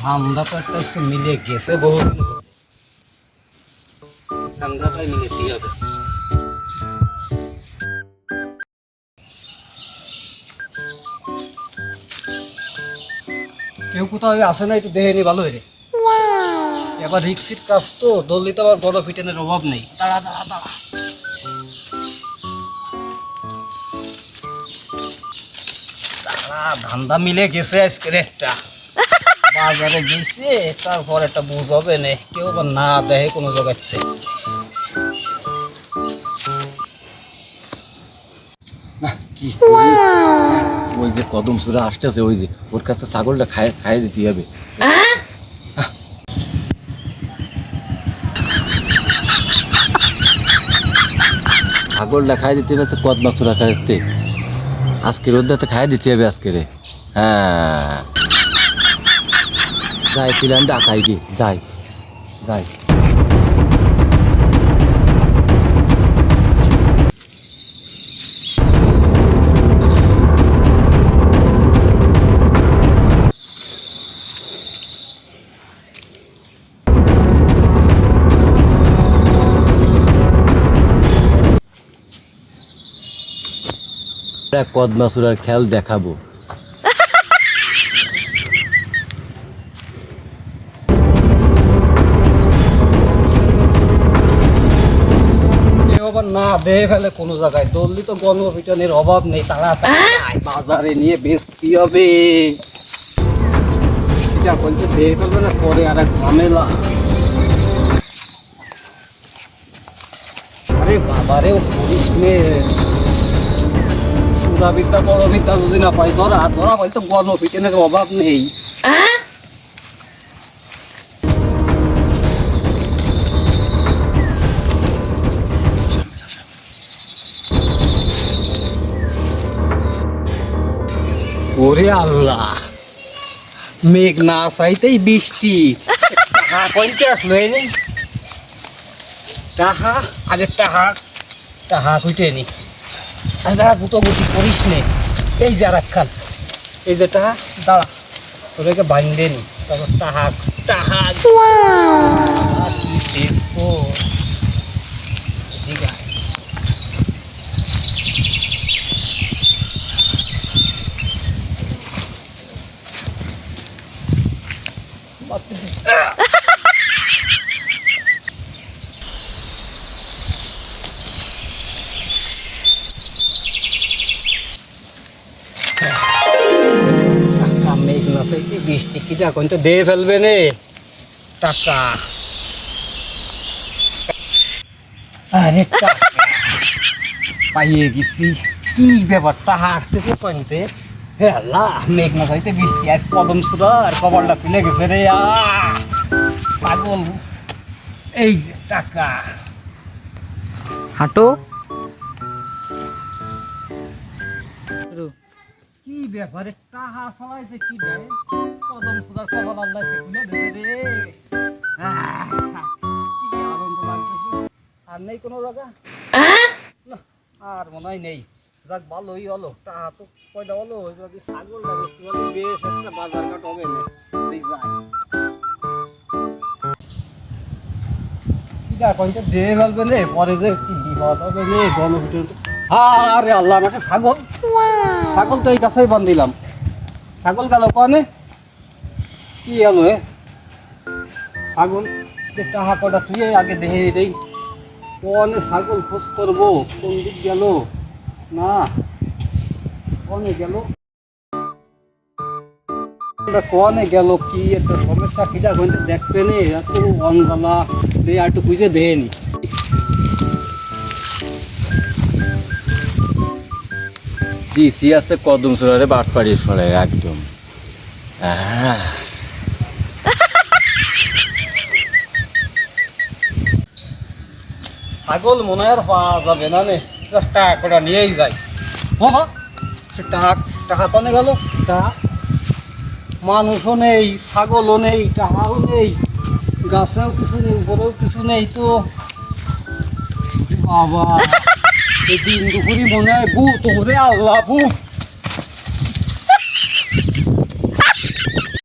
ধান্দা তো একটা আজকে মিলে গেছে বহুদিন হলো। ধান্দাটাই মিলেতেই হবে। কেউ কোথাও আসে না, একটু দেখে নি ভালো হয়ে। এবার রিক্সির কাজ তো, দলিত আবার বড় ফিটেনের অভাব নেই। দাঁড়া দাঁড়া দাঁড়া, ধান্দা মিলে গেছে আজকের একটা। বাজারে গেছে, তারপর একটা বুঝ হবে না, কেউ আবার না দেখে কোনো জায়গাতে। কি ওই যে কদম সুরা আসতেছে, ওই যে ওর কাছে ছাগলটা খাইয়ে দিতে হবে। ছাগলটা খাইয়ে দিতে হবে কদমা সুরা খাইতে। আজকে রোদ্দাতে খাইয়ে দিতে হবে আজকে রে। হ্যাঁ যাই প্ল্যানটা আঁকাই গে, যাই যাই। কদমা সুরার খেল দেখাবো। কেউ আবার না দেখে ফেলে কোনো জায়গায়। দললি তো গণপিটনের অভাব নেই, তাড়াতাড়ি বাজারে নিয়ে বেচতে হবে। বলতে দেখে ফেলবে না, পরে আর এক ঝামেলা। আরে বাবারেও করিস নে, সুরাবিদ্যা বড়বিদ্যা যদি না পাই, ধরা ধরা পাই তো গণপিটনের অভাব নেই। ওরে আল্লাহ, মেঘ না চাইতেই বৃষ্টি। টাকা কইতে আসলো এই নেই টাকা, আগে টাকা টাকা কইতে নি। আরে দাঁড়া, গুটি করিস নে। এই যে আর একখান, এই যে টাকা, দাঁড়া তোদেরকে বাইন্দে নি। তারপর টাকা টাকা কি দেখবো। ঠিক আছে, মেঘ না চাইতে বৃষ্টি, কিটা কোন তো দিয়ে ফেলবে নে টাকা। আরে টাকা পাইয়ে গেছি। কি ব্যাপার, টাকা আসতেছে কইতে। হে আল্লাহ, মেঘ না চাইতে বৃষ্টি, আজ কদম সুরা আর কপালটা খুলে গেছে রে। পাগল, এই যে টাকা। হাঁটো। কি ব্যাপারে টাকা চালাইছে, কি দেয় কদম সুদার কপাল আল্লাহ খুলে দেবে রে। কি আনন্দ লাগতেছে। আর নেই কোনো জায়গা, আর মনে হয় নেই। যাক ভালোই হলো, টাকা তো কয়টা হলো। যদি ছাগল লাগে বেশ একটা বাজার ঘাট হবে না। দিয়ে ফেলবে রে, পরে যে কি বিপদ হবে রে গণপিটন। আরে আল্লাহ, আমাকে ছাগল, ছাগল তো এই কাছেই বান্ধিলাম। ছাগল গেল কনে, কি এলো হে ছাগল। টাকা কটা তুই আগে দেখে রে, কনে ছাগল খোঁজ করবো, কোন দিক গেল না, কনে গেল কনে গেল। কি একটা সমস্যা, কিটা কইতে দেখবে নে, এত অঞ্জলা দে, আর একটু খুঁজে দেয়নি। দিছি আছে কদম সুরারে বাট পাড়িয়ে ফেলে একদম। ছাগল মনে হয় আর পাওয়া যাবে না নে, টাকা কটা নিয়েই যায়। হ্যাঁ, টাকা টাকা কনে গেল। টাকা মানুষও নেই, ছাগলও নেই, টাকাও নেই, গাছেও কিছু নেই, উপরেও কিছু নেই। তো বাবা, এই দিন দুপুরি মনে হয় ভূত, ওরে আল্লাহ ভূত।